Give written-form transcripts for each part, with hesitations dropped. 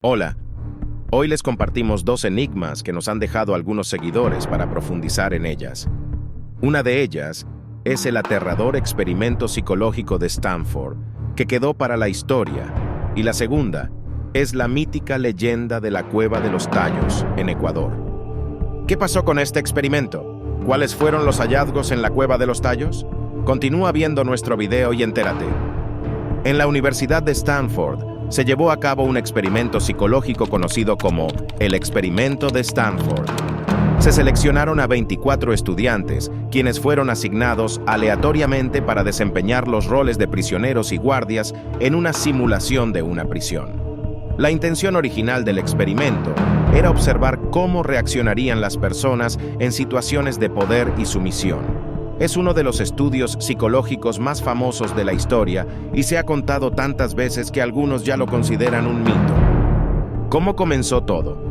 Hola, hoy les compartimos dos enigmas que nos han dejado algunos seguidores para profundizar en ellas. Una de ellas es el aterrador experimento psicológico de Stanford, que quedó para la historia, y la segunda es la mítica leyenda de la Cueva de los Tallos, en Ecuador. ¿Qué pasó con este experimento? ¿Cuáles fueron los hallazgos en la Cueva de los Tallos? Continúa viendo nuestro video y entérate. En la Universidad de Stanford, se llevó a cabo un experimento psicológico conocido como el experimento de Stanford. Se seleccionaron a 24 estudiantes, quienes fueron asignados aleatoriamente para desempeñar los roles de prisioneros y guardias en una simulación de una prisión. La intención original del experimento era observar cómo reaccionarían las personas en situaciones de poder y sumisión. Es uno de los estudios psicológicos más famosos de la historia y se ha contado tantas veces que algunos ya lo consideran un mito. ¿Cómo comenzó todo?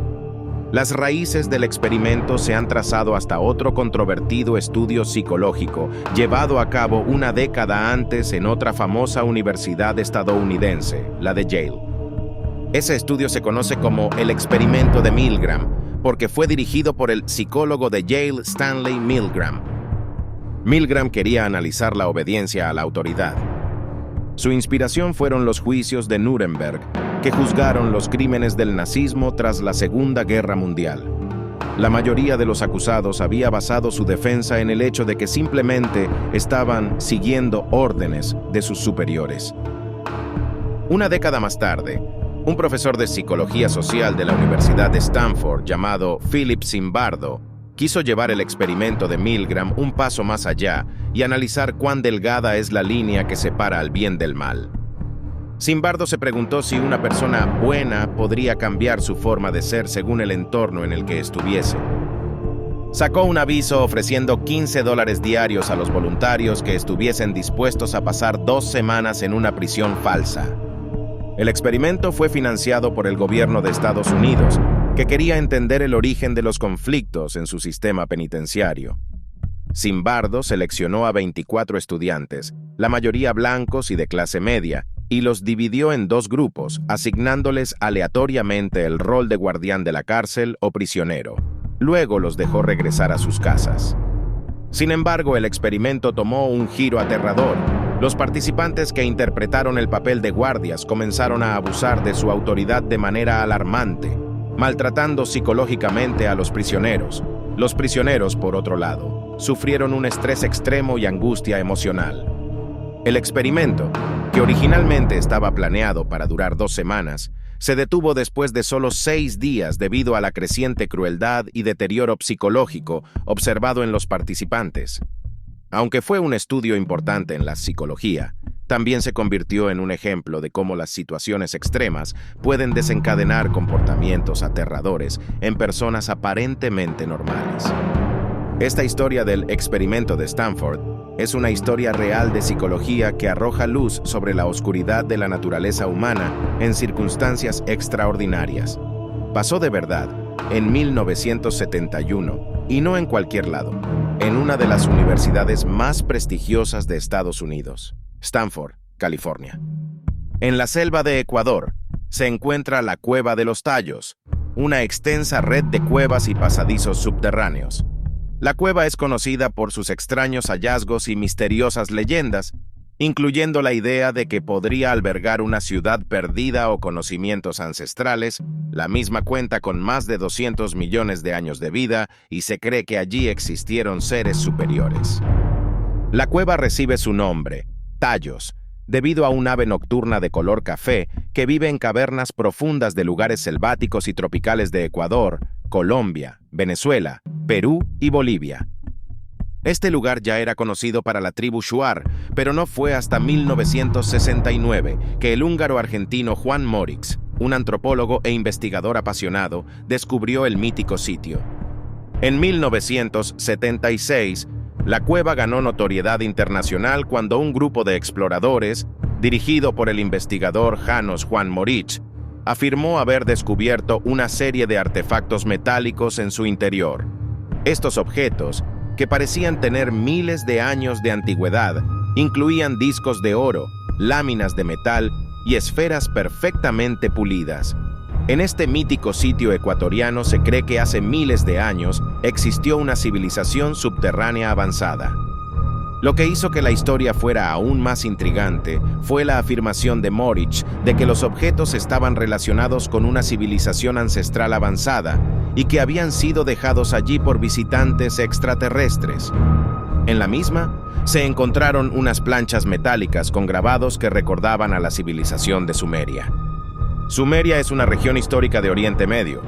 Las raíces del experimento se han trazado hasta otro controvertido estudio psicológico, llevado a cabo una década antes en otra famosa universidad estadounidense, la de Yale. Ese estudio se conoce como el experimento de Milgram, porque fue dirigido por el psicólogo de Yale, Stanley Milgram. Milgram quería analizar la obediencia a la autoridad. Su inspiración fueron los juicios de Nuremberg, que juzgaron los crímenes del nazismo tras la Segunda Guerra Mundial. La mayoría de los acusados había basado su defensa en el hecho de que simplemente estaban siguiendo órdenes de sus superiores. Una década más tarde, un profesor de psicología social de la Universidad de Stanford llamado Philip Zimbardo quiso llevar el experimento de Milgram un paso más allá y analizar cuán delgada es la línea que separa al bien del mal. Zimbardo se preguntó si una persona buena podría cambiar su forma de ser según el entorno en el que estuviese. Sacó un aviso ofreciendo $15 diarios a los voluntarios que estuviesen dispuestos a pasar 2 semanas en una prisión falsa. El experimento fue financiado por el gobierno de Estados Unidos, que quería entender el origen de los conflictos en su sistema penitenciario. Zimbardo seleccionó a 24 estudiantes, la mayoría blancos y de clase media, y los dividió en 2 grupos, asignándoles aleatoriamente el rol de guardián de la cárcel o prisionero. Luego los dejó regresar a sus casas. Sin embargo, el experimento tomó un giro aterrador. Los participantes que interpretaron el papel de guardias comenzaron a abusar de su autoridad de manera alarmante, maltratando psicológicamente a los prisioneros. Los prisioneros, por otro lado, sufrieron un estrés extremo y angustia emocional. El experimento, que originalmente estaba planeado para durar 2 semanas, se detuvo después de solo 6 días debido a la creciente crueldad y deterioro psicológico observado en los participantes. Aunque fue un estudio importante en la psicología, también se convirtió en un ejemplo de cómo las situaciones extremas pueden desencadenar comportamientos aterradores en personas aparentemente normales. Esta historia del experimento de Stanford es una historia real de psicología que arroja luz sobre la oscuridad de la naturaleza humana en circunstancias extraordinarias. Pasó de verdad en 1971, y no en cualquier lado, en una de las universidades más prestigiosas de Estados Unidos, Stanford, California. En la selva de Ecuador se encuentra la Cueva de los Tallos, una extensa red de cuevas y pasadizos subterráneos. La cueva es conocida por sus extraños hallazgos y misteriosas leyendas, incluyendo la idea de que podría albergar una ciudad perdida o conocimientos ancestrales. La misma cuenta con más de 200 millones de años de vida y se cree que allí existieron seres superiores. La cueva recibe su nombre, Tallos, debido a un ave nocturna de color café que vive en cavernas profundas de lugares selváticos y tropicales de Ecuador, Colombia, Venezuela, Perú y Bolivia. Este lugar ya era conocido para la tribu Shuar, pero no fue hasta 1969 que el húngaro-argentino Juan Morix, un antropólogo e investigador apasionado, descubrió el mítico sitio. En 1976, la cueva ganó notoriedad internacional cuando un grupo de exploradores, dirigido por el investigador János Juan Morich, afirmó haber descubierto una serie de artefactos metálicos en su interior. Estos objetos, que parecían tener miles de años de antigüedad, incluían discos de oro, láminas de metal y esferas perfectamente pulidas. En este mítico sitio ecuatoriano se cree que hace miles de años existió una civilización subterránea avanzada. Lo que hizo que la historia fuera aún más intrigante fue la afirmación de Moritz de que los objetos estaban relacionados con una civilización ancestral avanzada y que habían sido dejados allí por visitantes extraterrestres. En la misma, se encontraron unas planchas metálicas con grabados que recordaban a la civilización de Sumeria. Sumeria es una región histórica de Oriente Medio,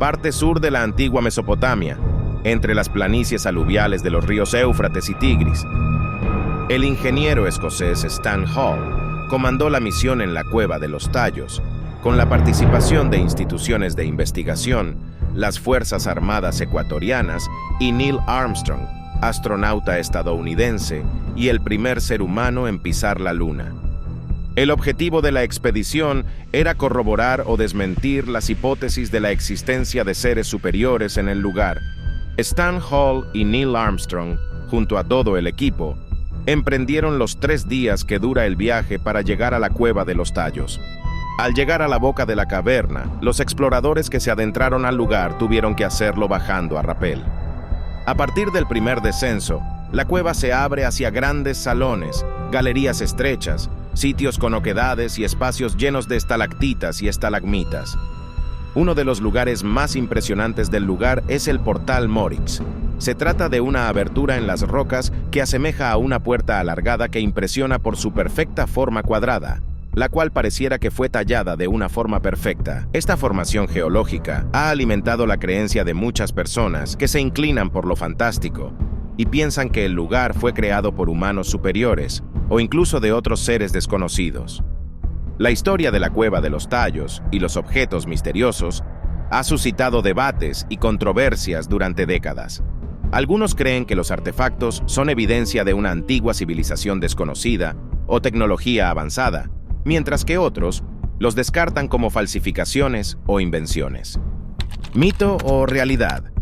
parte sur de la antigua Mesopotamia, entre las planicies aluviales de los ríos Éufrates y Tigris. El ingeniero escocés Stan Hall comandó la misión en la Cueva de los Tallos, con la participación de instituciones de investigación, las Fuerzas Armadas ecuatorianas y Neil Armstrong, astronauta estadounidense y el primer ser humano en pisar la Luna. El objetivo de la expedición era corroborar o desmentir las hipótesis de la existencia de seres superiores en el lugar. Stan Hall y Neil Armstrong, junto a todo el equipo, emprendieron los 3 días que dura el viaje para llegar a la Cueva de los Tallos. Al llegar a la boca de la caverna, los exploradores que se adentraron al lugar tuvieron que hacerlo bajando a rapel. A partir del primer descenso, la cueva se abre hacia grandes salones, galerías estrechas, sitios con oquedades y espacios llenos de estalactitas y estalagmitas. Uno de los lugares más impresionantes del lugar es el Portal Moritz. Se trata de una abertura en las rocas que asemeja a una puerta alargada que impresiona por su perfecta forma cuadrada, la cual pareciera que fue tallada de una forma perfecta. Esta formación geológica ha alimentado la creencia de muchas personas que se inclinan por lo fantástico y piensan que el lugar fue creado por humanos superiores o incluso de otros seres desconocidos. La historia de la Cueva de los Tallos y los objetos misteriosos ha suscitado debates y controversias durante décadas. Algunos creen que los artefactos son evidencia de una antigua civilización desconocida o tecnología avanzada, mientras que otros los descartan como falsificaciones o invenciones. ¿Mito o realidad?